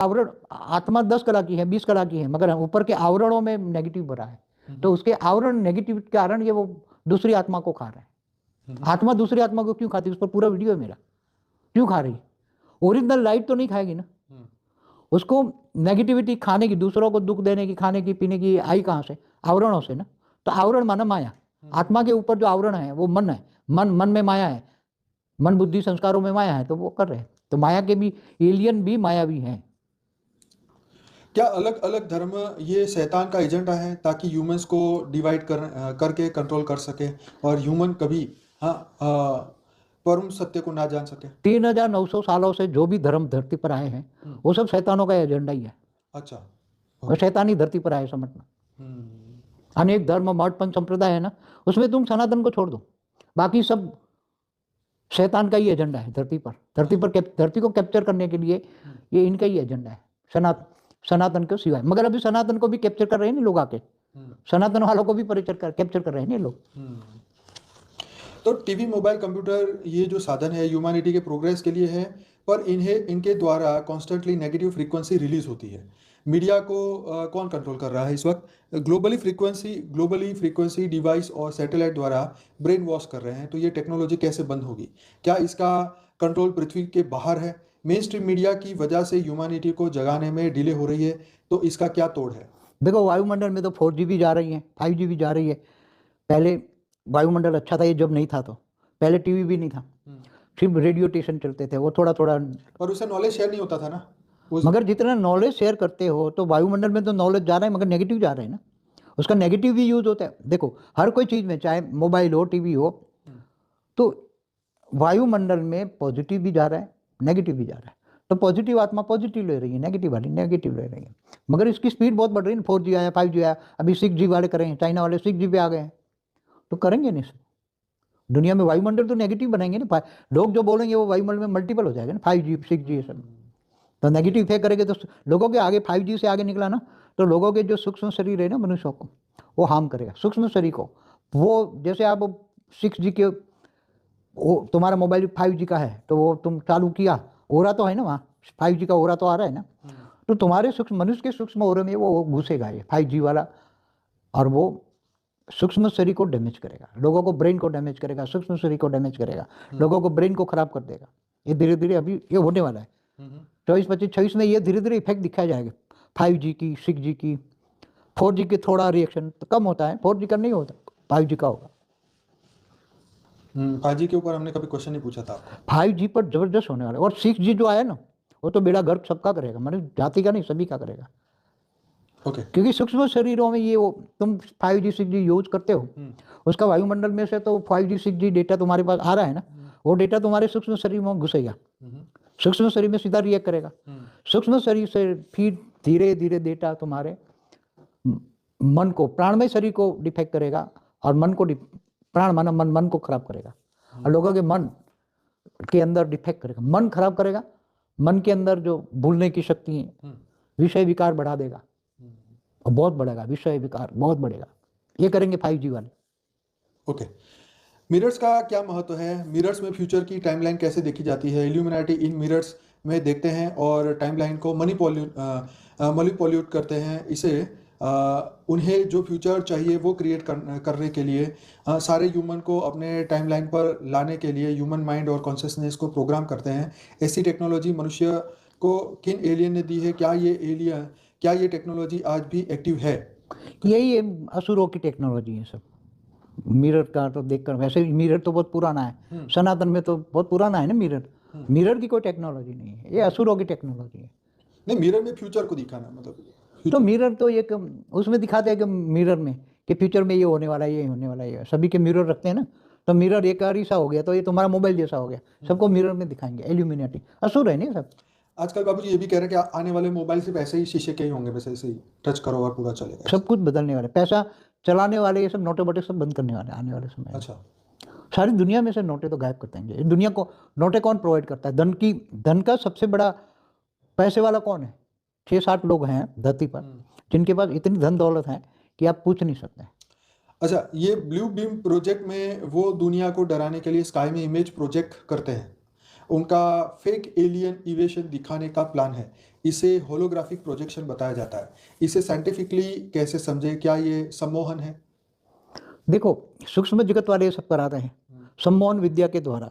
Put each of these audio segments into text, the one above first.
आवरण, आत्मा 10 कला की है, 20 कला की है, मगर ऊपर के आवरणों में नेगेटिव भरा है। तो उसके आवरण नेगेटिव के कारण ये वो दूसरी आत्मा को खा रहा है। आत्मा दूसरी आत्मा को क्यों खाती है, उस पर पूरा वीडियो है मेरा, क्यों खा रही? ओरिजिनल लाइट तो नहीं खाएगी ना, उसको नेगेटिविटी खाने की, दूसरों को दुख देने की, खाने की पीने की आई कहाँ से? आवरणों से ना। तो आवरण माना माया। आत्मा के ऊपर जो आवरण है वो मन है, मन में माया है, मन बुद्धि संस्कारों में माया है, तो वो कर रहे हैं। तो माया के भी एलियन भी मायावी हैं। क्या अलग अलग धर्म ये शैतान का एजेंडा है ताकि ह्यूमंस को डिवाइड करके कंट्रोल कर सके और ह्यूमन कभी परम सत्य को ना जान सके? 3900 सालों से जो भी धर्म धरती पर आए हैं वो सब शैतानों का एजेंडा ही है। अच्छा, और शैतानी धरती पर आए समझना। अनेक धर्म मठ पंच संप्रदाय है ना, उसमें तुम सनातन को छोड़ दो, बाकी सब शैतान का ही एजेंडा है धरती पर। धरती को कैप्चर करने के लिए ये इनका ही एजेंडा है, सनातन के सिवाय। मगर अभी सनातन को भी कैप्चर कर रहे हैं नहीं लोग आके, सनातन वालों को भी कैप्चर कर रहे हैं नहीं लोग। तो टीवी, मोबाइल, कंप्यूटर ये जो साधन है ह्यूमैनिटी के प्रोग्रेस के लिए है, पर इनके द्वारा कॉन्स्टेंटली नेगेटिव फ्रीक्वेंसी रिलीज होती है। मीडिया को कौन कंट्रोल कर रहा है इस वक्त? ग्लोबली फ्रीक्वेंसी डिवाइस और सैटेलाइट द्वारा ब्रेन वॉश कर रहे हैं। तो ये टेक्नोलॉजी कैसे बंद होगी? क्या इसका कंट्रोल पृथ्वी के बाहर है? मेन स्ट्रीम मीडिया की वजह से ह्यूमैनिटी को जगाने में डिले हो रही है, तो इसका क्या तोड़ है? देखो, वायुमंडल में तो 4G भी जा रही है, 5G भी जा रही है। पहले वायुमंडल अच्छा था, ये जब नहीं था तो पहले टीवी भी नहीं था, सिर्फ रेडियो स्टेशन चलते थे, वो थोड़ा थोड़ा, पर उससे नॉलेज शेयर नहीं होता था ना। मगर जितना नॉलेज शेयर करते हो तो वायुमंडल में तो नॉलेज जा रहा है, मगर नेगेटिव जा रहा है ना, उसका नेगेटिव भी यूज होता है। देखो, हर कोई चीज़ में, चाहे मोबाइल हो, टीवी हो, तो वायुमंडल में पॉजिटिव भी जा रहा है, नेगेटिव भी जा रहा है। तो पॉजिटिव आत्मा पॉजिटिव ले रही है, नेगेटिव वाली नेगेटिव ले रही है। मगर इसकी स्पीड बहुत बढ़ रही है। 4G आया, 5G आया, अभी 6G वाले करेंगे, चाइना वाले 6G पे आ गए हैं, तो करेंगे नहीं। दुनिया में वायुमंडल तो नेगेटिव बनाएंगे ना, लोग जो बोलेंगे वो वायुमंडल में मल्टीपल हो जाएगा ना, 5G 6G ये सब। तो नेगेटिव इफेक्ट करेंगे तो लोगों के आगे 5G से आगे निकला ना, तो लोगों के जो सूक्ष्म शरीर है ना मनुष्यों को, वो हार्म करेगा सूक्ष्म शरीर को। वो जैसे आप 6G के, वो तुम्हारा मोबाइल 5G का है तो वो तुम चालू किया, ओरा तो है ना वहाँ, 5G का ओरा तो आ रहा है ना, तो तुम्हारे सूक्ष्म मनुष्य के सूक्ष्म ओरे में वो घुसेगा ये 5G वाला, और वो सूक्ष्म शरीर को डैमेज करेगा, लोगों को ब्रेन को डैमेज करेगा, सूक्ष्म शरीर को डैमेज करेगा, लोगों को ब्रेन को खराब कर देगा। ये धीरे धीरे अभी ये होने वाला है। 24, 25, 26 में ये धीरे धीरे इफेक्ट दिखाया जाएगा 5G की, 6G की। 4G के थोड़ा रिएक्शन तो कम होता है, 4G का नहीं होता, 5G का होगा। 5G के ऊपर हमने कभी क्वेश्चन नहीं पूछा था आपको। 5G पर जबरदस्त होने वाला है। और 6G जो आया ना, वो तो बेड़ा गर्क सबका करेगा, मतलब जाति का नहीं, सभी का करेगा। ओके। क्योंकि सूक्ष्म शरीरों में ये वो तुम 5G 6G यूज करते हो, उसका वायुमंडल में से तो 5G 6G डेटा तुम्हारे पास आ रहा है ना, वो डेटा तुम्हारे सूक्ष्म शरीर में घुसेगा, सूक्ष्म शरीर में सीधा रिएक्ट करेगा, सूक्ष्म शरीर से फिर धीरे धीरे डेटा तुम्हारे मन को, प्राणमय शरीर को डिफेक्ट करेगा, और मन को, प्राण माना मन को खराब करेगा, और लोगों के मन के अंदर डिफेक्ट करेगा, मन खराब करेगा, मन के अंदर जो भूलने की शक्ति है, विषय विकार बढ़ा देगा, और बहुत बढ़ेगा विषय विकार, बहुत बढ़ेगा। ये करेंगे 5G वाले। ओके। मिरर्स का क्या महत्व है? मिरर्स में फ्यूचर की टाइमलाइन कैसे देखी जाती है? इल्यूमिनाटी इन मिरर्स में देखते हैं और टाइमलाइन को मनीपोल्यूट करते हैं। इसे उन्हें जो फ्यूचर चाहिए वो क्रिएट करने के लिए, सारे ह्यूमन को अपने टाइमलाइन पर लाने के लिए ह्यूमन माइंड और कॉन्शियसनेस को प्रोग्राम करते हैं। ऐसी टेक्नोलॉजी मनुष्य को किन एलियन ने दी है? क्या ये टेक्नोलॉजी आज भी एक्टिव है? यही असुरों की टेक्नोलॉजी है सब। मिरर का तो देखकर, वैसे मिरर तो बहुत पुराना है, सनातन में तो बहुत पुराना है ना मिरर। मिरर की कोई टेक्नोलॉजी नहीं है, ये असुरों की टेक्नोलॉजी है। नहीं, मिरर में फ्यूचर को दिखाना मतलब, तो मिरर तो एक उसमें दिखाते हैं कि मिरर में कि फ्यूचर में ये होने वाला है, ये होने वाला है, सभी के मिरर रखते हैं ना, तो मिरर एक सा हो गया, तो ये तुम्हारा मोबाइल जैसा हो गया, सबको मिरर में दिखाएंगे। इल्यूमिनेटी असुर है नहीं सब। आजकल बाबू जी ये भी कह रहे हैं कि आने वाले मोबाइल सिर्फ ऐसे ही शीशे के ही होंगे, बस ऐसे ही टच करो और पूरा चलेगा। सब कुछ बदलने वाले, पैसा चलाने वाले, ये सब नोटे बटे सब बंद करने वाले आने वाले समय। अच्छा। सारी दुनिया में से नोटे तो गायब कर देंगे। दुनिया को नोटे कौन प्रोवाइड करता है? धन का सबसे बड़ा पैसे वाला कौन है? 6-7 लोग हैं धरती पर जिनके पास इतनी धन दौलत है कि आप पूछ नहीं सकते। अच्छा, ये ब्लू बीम प्रोजेक्ट में वो दुनिया को डराने के लिए स्काई में इमेज प्रोजेक्ट करते हैं, उनका फेक एलियन इवेशन दिखाने का प्लान है। इसे होलोग्राफिक प्रोजेक्शन बताया जाता है। इसे साइंटिफिकली कैसे समझे, क्या ये सम्मोहन है? देखो, सूक्ष्म जगत वाले ये सब करा रहे हैं सम्मोहन विद्या के द्वारा।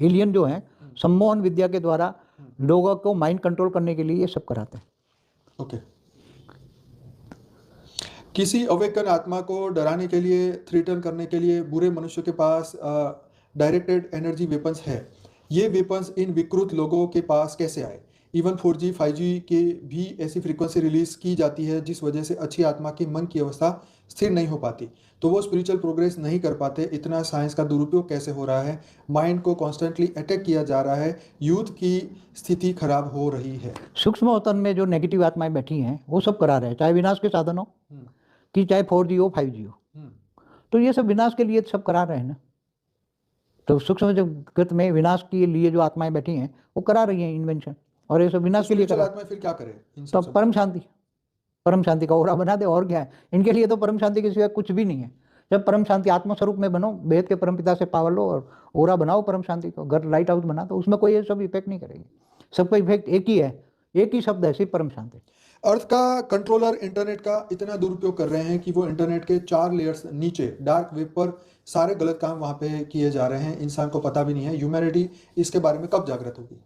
एलियन जो है सम्मोहन विद्या के द्वारा लोगों को माइंड कंट्रोल करने के लिए ये सब कराते हैं। ओके। किसी अवेकन आत्मा को डराने के लिए, थ्रेटन करने के लिए बुरे मनुष्यों के पास डायरेक्टेड एनर्जी वेपन्स है। ये वेपन्स इन विकृत लोगों के पास कैसे आए? इवन 4G 5G के भी ऐसी फ्रीक्वेंसी रिलीज की जाती है जिस वजह से अच्छी आत्मा की मन की अवस्था स्थिर नहीं हो पाती, तो वो स्पिरिचुअल प्रोग्रेस नहीं कर पाते। इतना साइंस का दुरुपयोग कैसे हो रहा है? माइंड को कॉन्स्टेंटली अटैक किया जा रहा है, यूथ की स्थिति खराब हो रही है। सूक्ष्म अवतन में जो नेगेटिव आत्माएं बैठी हैं वो सब करा रहे हैं, चाहे विनाश के साधन हो कि चाहे 4G हो 5G हो, तो ये सब विनाश के लिए सब करा रहे हैं ना। तो सूक्ष्म जगत में विनाश के लिए जो आत्माएं बैठी हैं वो करा रही हैं इन्वेंशन, और ये सब विनाश के लिए स्पिरिचुअल करा। आत्मा फिर क्या करे? तो परम शांति का ओरा बना दे, और क्या है इनके लिए? तो परम शांति के सिवा कुछ भी नहीं है। जब परम शांति आत्म स्वरूप में बनो, वेद के परम पिता से पावर लो और ओरा बनाओ परम शांति को, घर लाइट हाउस बना, तो उसमें कोई ये सब इफेक्ट नहीं करेगी। सबका इफेक्ट एक ही है, एक ही शब्द है, सिर्फ परम शांति। अर्थ का कंट्रोलर इंटरनेट का इतना दुरुपयोग कर रहे हैं कि वो इंटरनेट के 4 लेयर्स नीचे डार्क वेब पर सारे गलत काम वहां पे किए जा रहे हैं। इंसान को पता भी नहीं है। ह्यूमैनिटी इसके बारे में कब जागृत होगी?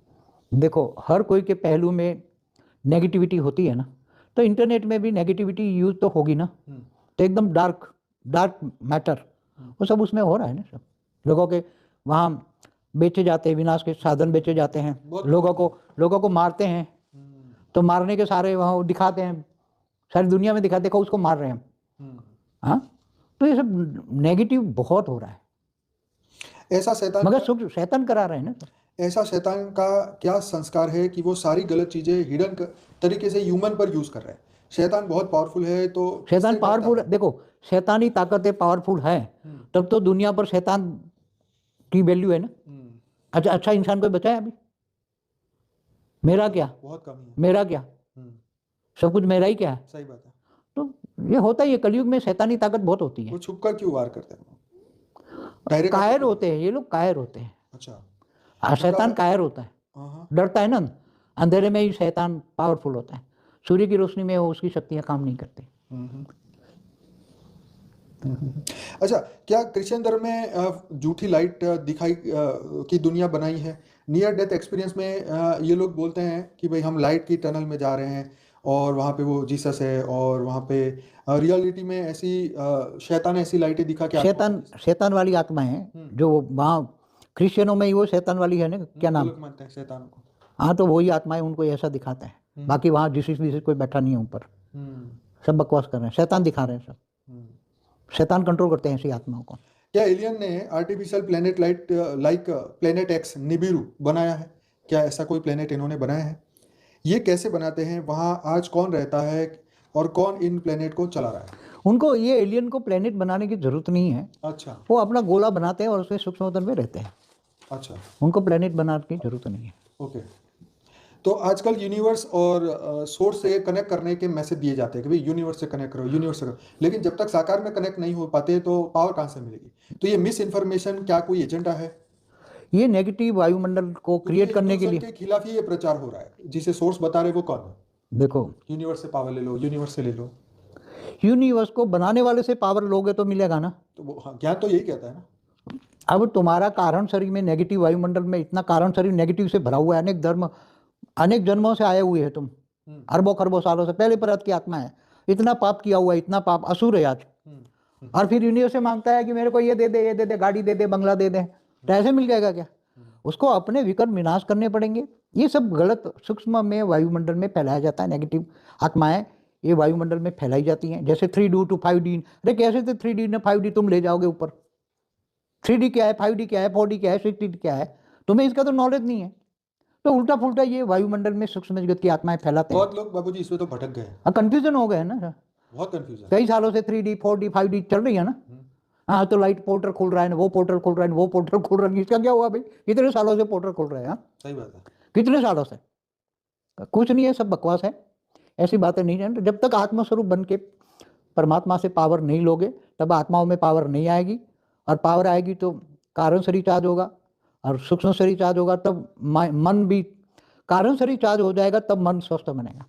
देखो, हर कोई के पहलू में नेगेटिविटी होती है ना, तो इंटरनेट में भी नेगेटिविटी यूज तो होगी ना। तो एकदम डार्क मैटर वो सब उसमें हो रहा है ना। सब लोगों के वहाँ बेचे जाते हैं, विनाश के साधन बेचे जाते हैं, लोगों को मारते हैं, तो मारने के सारे वहाँ दिखाते हैं, सारी दुनिया में दिखाते, देखो उसको मार रहे हैं। हाँ, तो ये सब नेगेटिव बहुत हो रहा है, ऐसा शैतान मगर शैतान करा रहे हैं ना। ऐसा शैतान का क्या संस्कार है कि वो सारी गलत चीजें हिडन तरीके से ह्यूमन पर यूज कर रहे हैं? शैतान बहुत पावरफुल है, तो शैतान पावरफुल है। देखो, शैतानी ताकतें पावरफुल है, तब तो दुनिया पर शैतान की वैल्यू है ना। अच्छा इंसान कोई बचा है अभी? मेरा क्या, बहुत कम है। मेरा क्या, सब कुछ मेरा ही क्या है। सही बात है। तो ये होता ही है, कलयुग में शैतानी ताकत बहुत होती है। वो छुपकर क्यों वार करते हैं? कायर होते हैं ये लोग, कायर होते हैं। अच्छा, शैतान कायर होता है, डरता है ना। अंधेरे में ही शैतान पावरफुल होता है, सूर्य की रोशनी में उसकी शक्तियां काम नहीं करती। अच्छा, क्या क्रिश्चियन धर्म में झूठी लाइट दिखाई की दुनिया बनाई है? नियर डेथ एक्सपीरियंस में ये लोग बोलते हैं कि भाई हम लाइट की टनल में जा रहे हैं और वहाँ पे वो जीसस है, और वहाँ पे रियलिटी में ऐसी शैतान ऐसी लाइटें दिखा के शैतान वाली आत्मा है जो वहाँ क्रिश्चियनों में ही वो शैतान वाली है ना, क्या नाम लोग मानते हैं शैतान को। हाँ, तो वही आत्मा है, उनको ऐसा दिखाता है। बाकी वहाँ जीसस कोई बैठा नहीं है ऊपर, सब बकवास कर रहे हैं, शैतान दिखा रहे हैं सब। शैतान कंट्रोल करते हैं ऐसी आत्माओं को। क्या एलियन ने artificial planet like planet X Nibiru बनाया है? क्या ऐसा कोई प्लेनेट इन्होंने बनाया है? ये कैसे बनाते हैं? वहाँ आज कौन रहता है और कौन इन प्लेनेट को चला रहा है? उनको ये एलियन को प्लेनेट बनाने की जरूरत नहीं है। अच्छा, वो अपना गोला बनाते हैं और उसमें सूक्ष्मतल में रहते हैं। अच्छा, उनको प्लेनेट बनाने की जरूरत नहीं है। ओके। तो आजकल यूनिवर्स और सोर्स से कनेक्ट करने के मैसेज दिए जाते हैं कि भाई यूनिवर्स से कनेक्ट करो, यूनिवर्स से करो, लेकिन जब तक साकार में कनेक्ट नहीं हो पाते तो पावर कहाँ से मिलेगी? तो ये मिस इन्फॉर्मेशन क्या कोई एजेंडा है? ये नेगेटिव वायुमंडल को क्रिएट करने के लिए के खिलाफ ही ये प्रचार हो रहा है। जिसे सोर्स बता रहे वो कौन है? देखो, यूनिवर्स से पावर ले लो, यूनिवर्स से ले लो। यूनिवर्स को बनाने वाले से पावर लोगे तो मिलेगा ना। तो वो हाँ, ज्ञान तो यही कहता है ना। अब तुम्हारा कारण शरीर में नेगेटिव वायुमंडल में इतना कारण शरीर नेगेटिव से भरा हुआ है, अनेक धर्म अनेक जन्मों से आए हुए हैं तुम, अरबों खरबों सालों से पहले परत की आत्मा है, इतना पाप किया हुआ है, इतना पाप असुर है आज। और फिर यूनिवर्स से मांगता है कि मेरे को ये दे दे, ये दे दे, गाड़ी दे दे, बंगला दे दे, तो ऐसे मिल जाएगा क्या? उसको अपने विकर्म विनाश करने पड़ेंगे। ये सब गलत सूक्ष्म में वायुमंडल में फैलाया जाता है। नेगेटिव आत्माएं ये वायुमंडल में फैलाई जाती हैं, जैसे 3D to 5D। अरे कैसे थे 3D ने 5D तुम ले जाओगे ऊपर? 3D क्या है, 5D क्या है, 4D क्या है, 6D क्या है? तुम्हें इसका तो नॉलेज नहीं है। तो उल्टा फुल्टा ये वायुमंडल में सूक्ष्म जगत की आत्माएं फैलाते हैं। बहुत लोग बाबूजी इसमें तो भटक गए, कंफ्यूजन हो गए है ना, बहुत कंफ्यूजन। कई सालों से 3D 4D 5D चल रही है ना। हाँ, तो लाइट पोर्टल खुल रहा है, वो पोर्टल खुल रहा है, वो पोर्टल खुल रहा है, इसका क्या हुआ भाई? कितने सालों से पोर्टल खुल रहे हैं? सही बात है, कितने सालों से? कुछ नहीं है, सब बकवास है, ऐसी बातें नहीं है। जब तक आत्मस्वरूप बन के परमात्मा से पावर नहीं लोगे तब आत्माओं में पावर नहीं आएगी, और पावर आएगी तो कारण शरीर चार्ज होगा, और सूक्ष्म शरीर चार्ज होगा तब मन भी, कारण शरीर चार्ज हो जाएगा तब मन स्वस्थ बनेगा।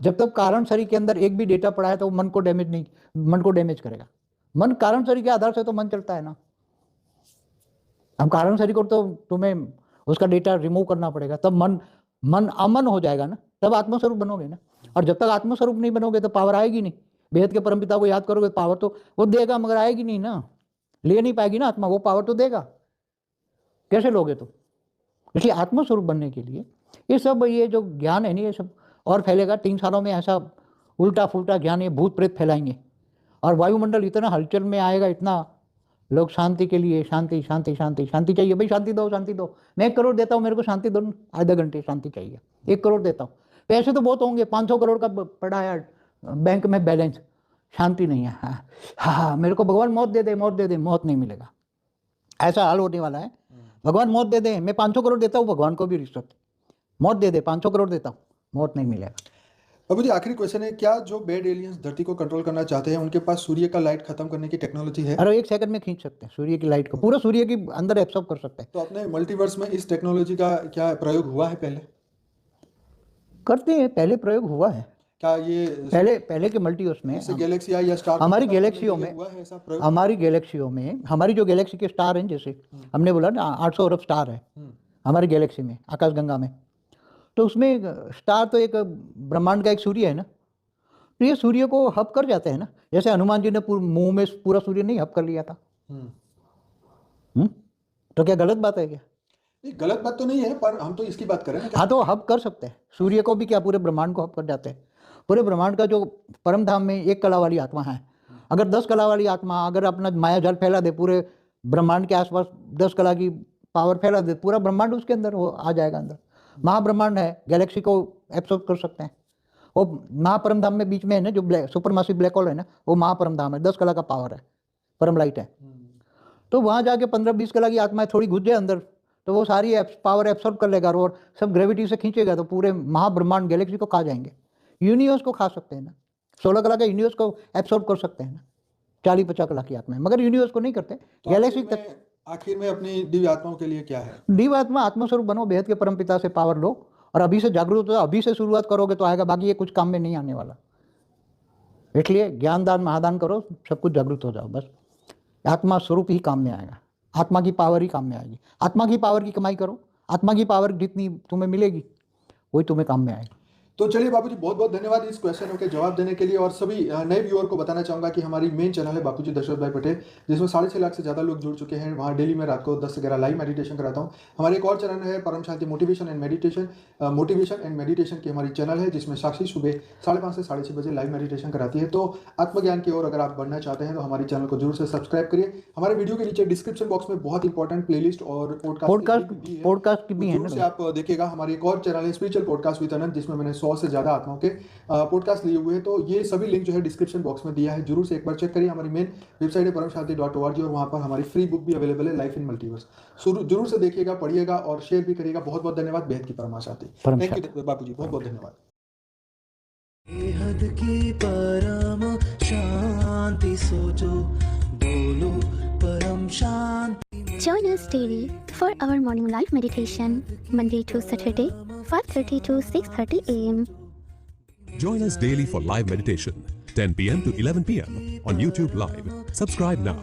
जब तक कारण शरीर के अंदर एक भी डेटा पड़ा है तो मन को डैमेज करेगा। मन कारण शरीर के आधार से तो मन चलता है ना। अब कारण शरीर को तो तुम्हें उसका डेटा रिमूव करना पड़ेगा, तब मन अमन हो जाएगा ना, तब आत्मस्वरूप बनोगे ना। और जब तक आत्मस्वरूप नहीं बनोगे तो पावर आएगी नहीं। बेहद के परमपिता को याद करोगे, पावर तो वो देगा मगर आएगी नहीं ना, ले नहीं पाएगी ना आत्मा, वो पावर तो देगा, कैसे लोगे तो। इसलिए आत्मस्वरूप बनने के लिए ये जो ज्ञान है ना, ये सब और फैलेगा। 3 सालों में ऐसा उल्टा फुल्टा ज्ञान ये भूत प्रेत फैलाएंगे और वायुमंडल इतना हलचल में आएगा, इतना लोग शांति के लिए शांति शांति शांति शांति चाहिए। भाई शांति दो, शांति दो। मैं 1 करोड़ देता हूँ, मेरे को शांति दो, आधा घंटे शांति चाहिए। 1 करोड़ देता हूँ, पैसे तो बहुत होंगे, 500 करोड़ का पड़ा है बैंक में बैलेंस, शांति नहीं है। हाँ, मेरे को भगवान मौत दे दे, मौत दे दे, मौत नहीं मिलेगा। ऐसा हाल होने वाला है। भगवान मौत दे दे, मैं 500 करोड़ देता हूँ, भगवान को भी रिश्वत, मौत दे दे, 500 करोड़ देता हूँ, मौत नहीं मिलेगा। बाबू जी, आखिरी क्वेश्चन है, क्या जो बेड एलियंस धरती को कंट्रोल करना चाहते हैं उनके पास सूर्य का लाइट खत्म करने की टेक्नोलॉजी है? अरे 1 सेकंड में खींच सकते हैं सूर्य की लाइट को, पूरा सूर्य के अंदर एब्सॉर्ब कर सकते हैं। तो अपने मल्टीवर्स में इस टेक्नोलॉजी का क्या प्रयोग हुआ है? पहले करते हैं, पहले प्रयोग हुआ है। क्या ये पहले के मल्टीवर्स में, गैलेक्सी या स्टार, हमारी गैलेक्सियों में हुआ है ऐसा प्रयोग? हमारी जो गैलेक्सी के स्टार हैं, जैसे हमने बोला ना 800 अरब स्टार है हमारी गैलेक्सी में, आकाशगंगा में। तो उसमें स्टार तो एक ब्रह्मांड का एक सूर्य है ना, तो ये सूर्य को हब कर जाते हैं ना। जैसे हनुमान जी ने मुंह में पूरा सूर्य नहीं हब कर लिया था। तो क्या गलत बात है क्या? नहीं, गलत बात तो नहीं है, पर हम तो इसकी बात कर रहे हैं। हाँ, तो हब कर सकते हैं सूर्य को भी, क्या पूरे ब्रह्मांड को हब कर जाते हैं। पूरे ब्रह्मांड का जो परम धाम में 1 कला वाली आत्मा है, अगर 10 कला वाली आत्मा अगर अपना माया जाल फैला दे, पूरे ब्रह्मांड के आसपास 10 कला की पावर फैला दे, पूरा ब्रह्मांड उसके अंदर आ जाएगा। अंदर महाब्रह्मांड है, गैलेक्सी को एब्सॉर्ब कर सकते हैं। वो महापरम धाम में बीच में है ना, जो सुपरमासिव ब्लैक होल है ना, वो महापरम धाम है, 10 कला का पावर है, परम लाइट है। तो वहाँ जाके 15-20 कला की आत्माएं थोड़ी घुस जाए अंदर, तो वो सारी पावर एब्सॉर्ब कर लेगा और सब ग्रेविटी से खींचेगा, तो पूरे महाब्रह्मांड गैलेक्सी को खा जाएंगे। यूनिवर्स को खा सकते हैं ना, 16 कला का यूनिवर्स को एब्सॉर्ब कर सकते हैं ना, 40-50 कला की आत्मा, मगर यूनिवर्स को नहीं करते। तो गैलेक्सी तक आखिर में अपनी दिव्य आत्माओं के लिए क्या है? दिव्य आत्मा, आत्मस्वरूप बनो, बेहद के परमपिता से पावर लो और अभी से जागरूक हो, अभी से शुरुआत करोगे तो आएगा, बाकी ये कुछ काम में नहीं आने वाला। इसलिए ज्ञान दान महादान करो, सब कुछ जागरूक हो जाओ, बस आत्मा स्वरूप ही काम में आएगा, आत्मा की पावर ही काम में आएगी। आत्मा की पावर की कमाई करो, आत्मा की पावर जितनी तुम्हें मिलेगी वही तुम्हें काम में आएगी। तो चलिए बापूजी, बहुत बहुत धन्यवाद इस क्वेश्चनों के जवाब देने के लिए। और सभी नए व्यूअर को बताना चाहूँगा कि हमारी मेन चैनल है बापूजी दशरथ भाई पटेल, जिसमें 6.5 लाख से ज़्यादा लोग जुड़ चुके हैं। वहाँ डेली में रात को 10 से 11 लाइव मेडिटेशन कराता हूँ। हमारे एक और चैनल है परम शांति मोटिवेशन एंड मेडिटेशन की हमारी चैनल है, जिसमें साक्षी सुबह 5:30 से 6:30 बजे लाइव मेडिटेशन कराती है। तो आत्मज्ञान की ओर अगर आप बढ़ना चाहते हैं तो हमारे चैनल को जरूर से सब्सक्राइब करिए। हमारे वीडियो के नीचे डिस्क्रिप्शन बॉक्स में बहुत इंपॉर्टेंट प्लेलिस्ट और पॉडकास्ट भी है ना, आप देखिएगा। हमारी एक और चैनल है स्पिरिचुअल पॉडकास्ट विद अनंत, जिसमें मैंने 100 से ज़्यादा आत्माओं के पॉडकास्ट लिए हुए हैं। तो ये सभी लिंक जो है डिस्क्रिप्शन बॉक्स में दिया है, जरूर से एक बार चेक करिए। हमारी मेन वेबसाइट है परमशांति.org और वहाँ पर हमारी फ्री बुक भी अवेलेबल है, लाइफ इन मल्टीवर्स। जरूर से देखिएगा, पढ़िएगा और शेयर भी करिएगा। बहुत बहुत धन्यवाद। बेहद की परमाशांति। थैंक यू बापू जी, बहुत बहुत धन्यवाद। बेहद की परम शांति सोचो, बोलो परम शांति। Join us daily for our morning live meditation, Monday to Saturday, 5:30 to 6:30 a.m. Join us daily for live meditation, 10 p.m. to 11 p.m. on YouTube Live. Subscribe now.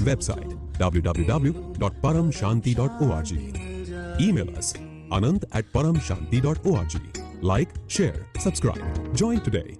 Website www.paramshanti.org. Email us anant@paramshanti.org. Like, share, subscribe. Join today.